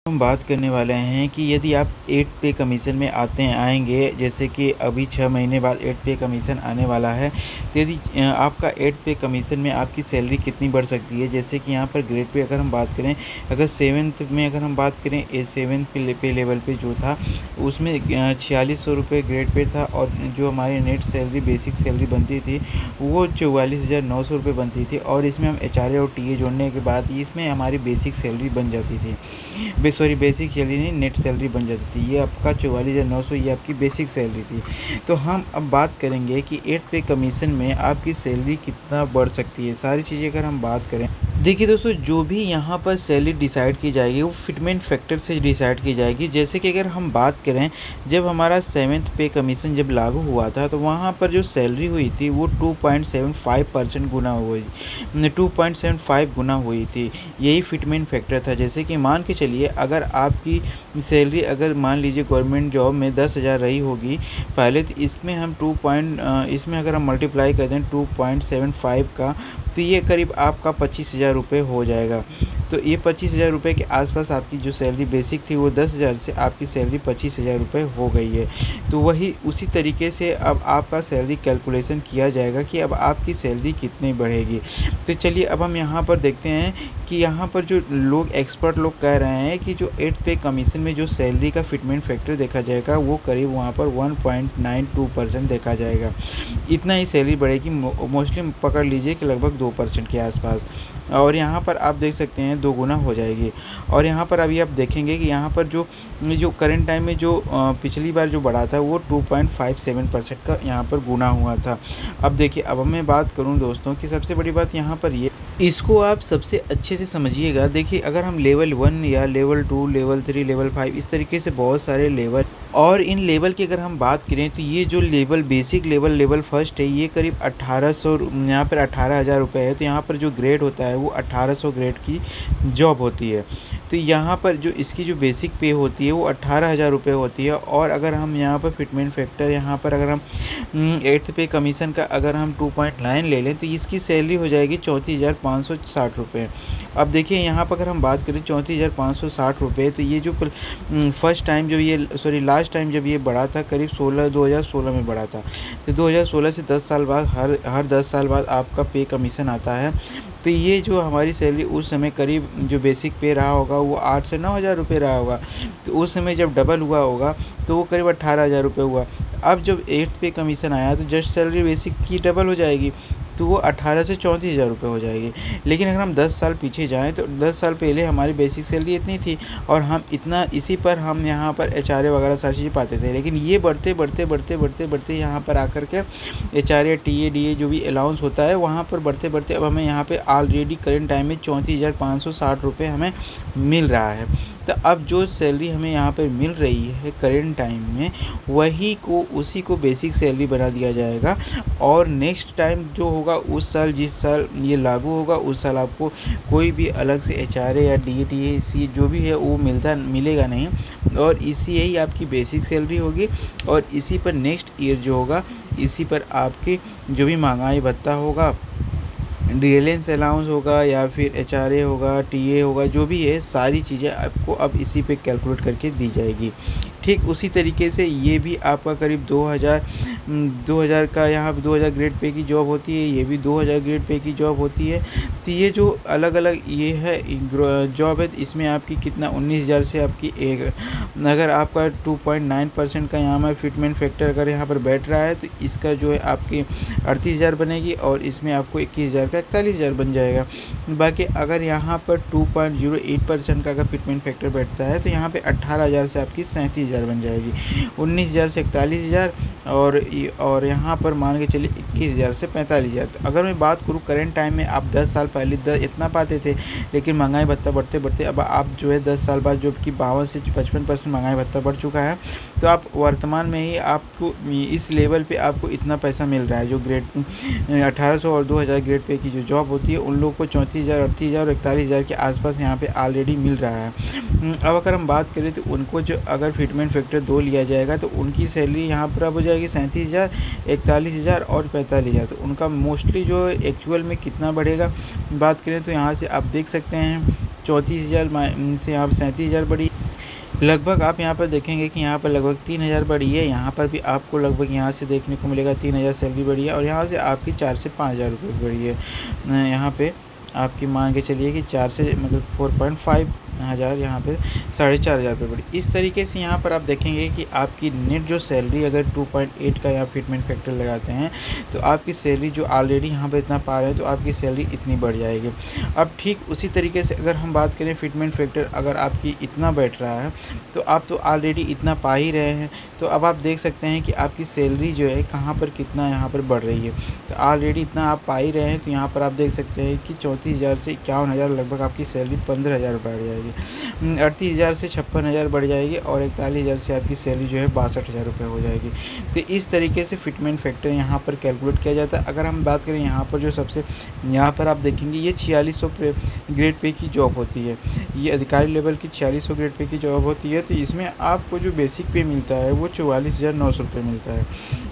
हम बात करने वाले हैं कि यदि आप 8 पे कमीशन में आएंगे, जैसे कि अभी 6 महीने बाद 8 पे कमीशन आने वाला है, तो यदि आपका 8 पे कमीशन में आपकी सैलरी कितनी बढ़ सकती है। जैसे कि यहाँ पर ग्रेड पे अगर हम बात करें, अगर 7th में अगर हम बात करें, 7th पे लेवल पे जो था उसमें 4600 रुपये ग्रेड पे था, और जो हमारी नेट सैलरी बेसिक सैलरी बनती थी वो 44,900 रुपये बनती थी। और इसमें हम HRA और TA जोड़ने के बाद इसमें हमारी बेसिक सैलरी बन जाती थी। बेसिक सैलरी नहीं, नेट सैलरी बन जाती थी। ये आपका 44,900 ये आपकी बेसिक सैलरी थी। तो हम अब बात करेंगे कि 8 पे कमीशन में आपकी सैलरी कितना बढ़ सकती है। सारी चीज़ें अगर हम बात करें, देखिए दोस्तों, जो भी यहाँ पर सैलरी डिसाइड की जाएगी वो फिटमेंट फैक्टर से डिसाइड की जाएगी। जैसे कि अगर हम बात करें, जब हमारा 7th पे कमीशन जब लागू हुआ था तो वहाँ पर जो सैलरी हुई थी वो 2.75% गुना हुई, 2.75 गुना हुई थी। यही फिटमेंट फैक्टर था। जैसे कि मान के चलिए, अगर आपकी सैलरी अगर मान लीजिए गवर्नमेंट जॉब में 10,000 रही होगी पहले, तो इसमें हम इसमें अगर हम मल्टीप्लाई कर दें 2.75 का, तो ये करीब आपका 25,000 रुपये हो जाएगा। तो ये 25,000 रुपये के आसपास आपकी जो सैलरी बेसिक थी वो 10,000 से आपकी सैलरी 25,000 रुपये हो गई है। तो वही उसी तरीके से अब आपका सैलरी कैलकुलेशन किया जाएगा कि अब आपकी सैलरी कितनी बढ़ेगी। तो चलिए अब हम यहाँ पर देखते हैं कि यहाँ पर जो लोग एक्सपर्ट लोग कह रहे हैं कि जो 8 पे कमीशन में जो सैलरी का फिटमेंट फैक्टर देखा जाएगा वो करीब वहाँ पर 1.92% देखा जाएगा। इतना ही सैलरी बढ़ेगी, मोस्टली पकड़ लीजिए कि लगभग 2% के आसपास। और यहाँ पर आप देख सकते हैं 2 गुना हो जाएगी। और यहाँ पर अभी आप देखेंगे कि यहाँ पर जो जो करंट टाइम में जो पिछली बार जो बढ़ा था वो 2.57% का यहाँ पर गुना हुआ था। अब देखिए, अब मैं बात करूँ दोस्तों कि सबसे बड़ी बात यहाँ पर ये, इसको आप सबसे अच्छे से समझिएगा। देखिए, अगर हम लेवल 1 या लेवल 2, लेवल 3, लेवल 5 इस तरीके से बहुत सारे लेवल, और इन लेवल की अगर हम बात करें तो ये जो लेवल बेसिक लेवल फर्स्ट है ये करीब 1800, यहाँ पर 18,000 रुपये है। तो यहाँ पर जो ग्रेड होता है वो 1800 ग्रेड की जॉब होती है। तो यहाँ पर जो इसकी जो बेसिक पे होती है वो 18,000 रुपये होती है। और अगर हम यहाँ पर फिटमेंट फैक्टर यहाँ पर अगर हम 8th पे कमीशन का अगर हम 2.9 ले लें तो इसकी सैलरी हो जाएगी 34,560 रुपये। अब देखिए, यहाँ पर अगर हम बात करें 34,560 रुपये, तो ये जो फर्स्ट टाइम जब ये लास्ट टाइम जब ये बढ़ा था करीब 2016 में बढ़ा था। तो 2016 से 10 साल बाद हर 10 साल बाद आपका पे कमीशन आता है। तो ये जो हमारी सैलरी उस समय करीब जो बेसिक पे रहा होगा वो 8 से 9,000 रुपये रहा होगा। तो उस समय जब डबल हुआ होगा तो वो करीब 18,000 रुपये हुआ। अब जब 8th पे कमीशन आया तो जस्ट सैलरी बेसिक की डबल हो जाएगी, तो वो 18 से 34,000 रुपये हो जाएगी। लेकिन अगर हम 10 साल पीछे जाएँ तो 10 साल पहले हमारी बेसिक सैलरी इतनी थी, और हम इतना इसी पर हम यहाँ पर HRA वगैरह सारी चीज़ें पाते थे। लेकिन ये बढ़ते यहाँ पर आकर के HRA TA DA जो भी अलाउंस होता है वहाँ पर बढ़ते अब हमें यहाँ पे ऑलरेडी करंट टाइम में 34,560 रुपये हमें मिल रहा है। तो अब जो सैलरी हमें यहाँ पर मिल रही है करंट टाइम में, उसी को बेसिक सैलरी बना दिया जाएगा। और नेक्स्ट टाइम जो होगा उस साल, जिस साल ये लागू होगा उस साल आपको कोई भी अलग से HRA या DA जो भी है वो मिलेगा नहीं, और इसी यही आपकी बेसिक सैलरी होगी। और इसी पर नेक्स्ट ईयर जो होगा इसी पर आपकी जो भी महंगाई भत्ता होगा, रिलायंस अलाउंस होगा या फिर HRA होगा, TA होगा, जो भी है सारी चीज़ें आपको अब इसी पे कैलकुलेट करके दी जाएगी। ठीक उसी तरीके से ये भी आपका करीब 2000 का, यहाँ पे 2000 ग्रेड पे की जॉब होती है, ये भी 2000 ग्रेड पे की जॉब होती है। तो ये जो अलग अलग ये है जॉब है, इसमें आपकी कितना 19,000 से आपकी एक, अगर आपका 2.9% का यहाँ में फिटमेंट फैक्टर अगर यहाँ पर बैठ रहा है तो इसका जो है आपकी 38,000 बनेगी, और इसमें आपको 21,000 का 41,000 बन जाएगा। बाकी अगर यहाँ पर 2.08% का अगर फिटमेंट फैक्टर बैठता है तो यहाँ पे 18,000 से आपकी 37,000 बन जाएगी, 19,000 से 41,000, और यहाँ पर मान के चलिए 21,000 से 45,000। तो अगर मैं बात करूँ करंट टाइम में, आप 10 साल पहले इतना पाते थे, लेकिन महंगाई भत्ता बढ़ते अब आप जो है 10 साल बाद जो कि 52 से 55% महंगाई भत्ता बढ़ चुका है, तो आप वर्तमान में ही आपको इस लेवल पे आपको इतना पैसा मिल रहा है। जो ग्रेड 1800 और 2000 ग्रेड पे की जो जॉब होती है उन लोगों को 37,000, 38,000 और 41,000 के आसपास यहाँ पे ऑलरेडी मिल रहा है। अब अगर हम बात करें तो उनको जो अगर फिटमेंट फैक्टर 2 लिया जाएगा तो उनकी सैलरी यहाँ पर अब हो जाएगी 37,000, 41,000 और 45,000। तो उनका मोस्टली जो एक्चुअल में कितना बढ़ेगा बात करें तो यहाँ से आप देख सकते हैं 34,000 से यहाँ पर 37,000 बढ़ी। लगभग आप यहाँ पर देखेंगे कि यहाँ पर लगभग 3,000 बढ़ी है। यहाँ पर भी आपको लगभग यहाँ से देखने को मिलेगा 3,000 सैलरी बढ़ी है और यहाँ से आपकी 4 से 5,000 रुपये बढ़ी है। यहाँ पे आपकी मान के चलिए कि 4 से मतलब 4.5 हज़ार यहाँ पे 4,500 रुपये बढ़ी। इस तरीके से यहाँ पर आप देखेंगे कि आपकी नेट जो सैलरी अगर 2.8 का यहाँ फिटमेंट फैक्टर लगाते हैं तो आपकी सैलरी जो ऑलरेडी यहाँ पे इतना पा रहे हैं तो आपकी सैलरी इतनी बढ़ जाएगी। अब ठीक उसी तरीके से अगर हम बात करें फिटमेंट फैक्टर अगर आपकी इतना बैठ रहा है तो आप तो ऑलरेडी इतना पा ही रहे हैं। तो अब आप देख सकते हैं कि आपकी सैलरी जो है कहाँ पर कितना यहाँ पर बढ़ रही है। तो ऑलरेडी इतना आप पा ही रहे हैं तो यहाँ पर आप देख सकते हैं कि 34,000 से 51,000 लगभग आपकी सैलरी 15,000 बढ़ जाएगी। 38,000 से 56,000 बढ़ जाएगी और 41,000 से आपकी सैलरी जो है 62,000 रुपये हो जाएगी। तो इस तरीके से फिटमेंट फैक्टर यहाँ पर कैलकुलेट किया जाता है। अगर हम बात करें यहाँ पर जो सबसे यहाँ पर आप देखेंगे ये 4600 ग्रेड पे की जॉब होती है। ये अधिकारी लेवल की 4600 ग्रेड पे की जॉब होती है। तो इसमें आपको जो बेसिक पे मिलता है वो 44,900 रुपये मिलता है।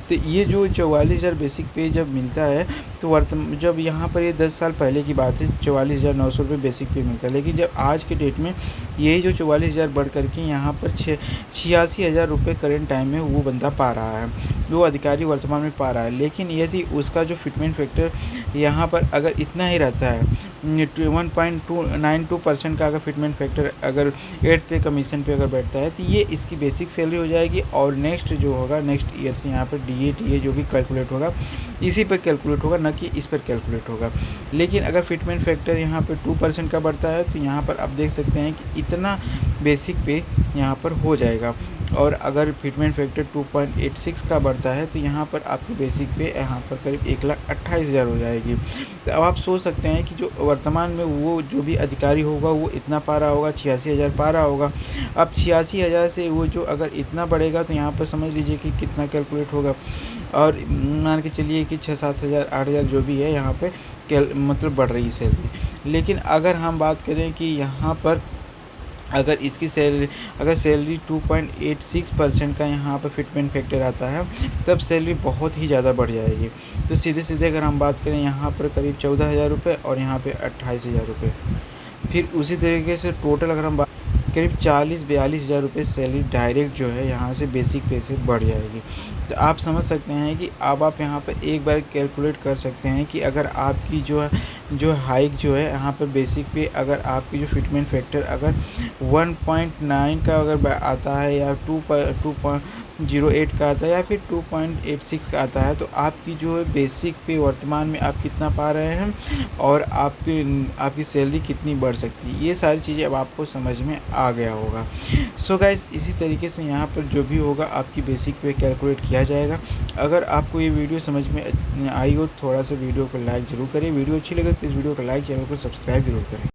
तो ये जो 44,000 बेसिक पे जब मिलता है तो जब यहाँ पर ये 10 साल पहले की बात है 44,900 रुपये बेसिक पे मिलता है। लेकिन जब आज के डेट में यही जो 44,000 बढ़ करके यहाँ पर 86,000 रुपये करेंट टाइम में वो बंदा पा रहा है, वो अधिकारी वर्तमान में पा रहा है। लेकिन यदि उसका जो फिटमेंट फैक्टर यहाँ पर अगर इतना ही रहता है 1.292% का अगर फिटमेंट फैक्टर अगर 8 पे कमीशन पे अगर बैठता है तो ये इसकी बेसिक सैलरी हो जाएगी। और नेक्स्ट जो होगा नेक्स्ट ईयर से यहाँ पर DA जो भी कैलकुलेट होगा इसी पर कैलकुलेट होगा, न कि इस पर कैलकुलेट होगा। लेकिन अगर फिटमेंट फैक्टर यहाँ पर 2% का बढ़ता है तो यहाँ पर आप देख सकते हैं कि इतना बेसिक पे यहाँ पर हो जाएगा। और अगर फिटमेंट फैक्टर 2.86 का बढ़ता है तो यहाँ पर आपकी बेसिक पे यहाँ पर करीब 1,28,000 हो जाएगी। तो अब आप सोच सकते हैं कि जो वर्तमान में वो जो भी अधिकारी होगा वो इतना पा रहा होगा, 86,000 पा रहा होगा। अब 86,000 से वो जो अगर इतना बढ़ेगा तो यहाँ पर समझ लीजिए कि कितना कैलकुलेट होगा। और मान के चलिए कि 6-7,000 8,000 जो भी है यहाँ पे मतलब बढ़ रही सैलरी। लेकिन अगर हम बात करें कि यहाँ पर अगर इसकी सैलरी 2.86% का यहाँ पर फिटमेंट फैक्टर आता है तब सैलरी बहुत ही ज़्यादा बढ़ जाएगी। तो सीधे अगर हम बात करें यहाँ पर करीब 14,000 रुपये और यहाँ पे 28,000 रुपये। फिर उसी तरीके से टोटल अगर हम करीब 40-42,000 रुपये सैलरी डायरेक्ट जो है यहाँ से बेसिक पे से बढ़ जाएगी। तो आप समझ सकते हैं कि अब आप यहाँ पर एक बार कैलकुलेट कर सकते हैं कि अगर आपकी जो हाइक जो है यहाँ पर बेसिक पे अगर आपकी जो फिटमेंट फैक्टर अगर 1.9 का अगर आता है या 2.08 का आता है या फिर 2.86 का आता है तो आपकी जो है बेसिक पे वर्तमान में आप कितना पा रहे हैं और आपकी सैलरी कितनी बढ़ सकती है, ये सारी चीज़ें अब आपको समझ में आ गया होगा। सो गाइस इसी तरीके से यहाँ पर जो भी होगा आपकी बेसिक पे कैलकुलेट किया जाएगा। अगर आपको ये वीडियो समझ में आई हो थोड़ा सा वीडियो को लाइक ज़रूर करें। वीडियो अच्छी लगे तो इस वीडियो को लाइक, चैनल को सब्सक्राइब जरूर करें।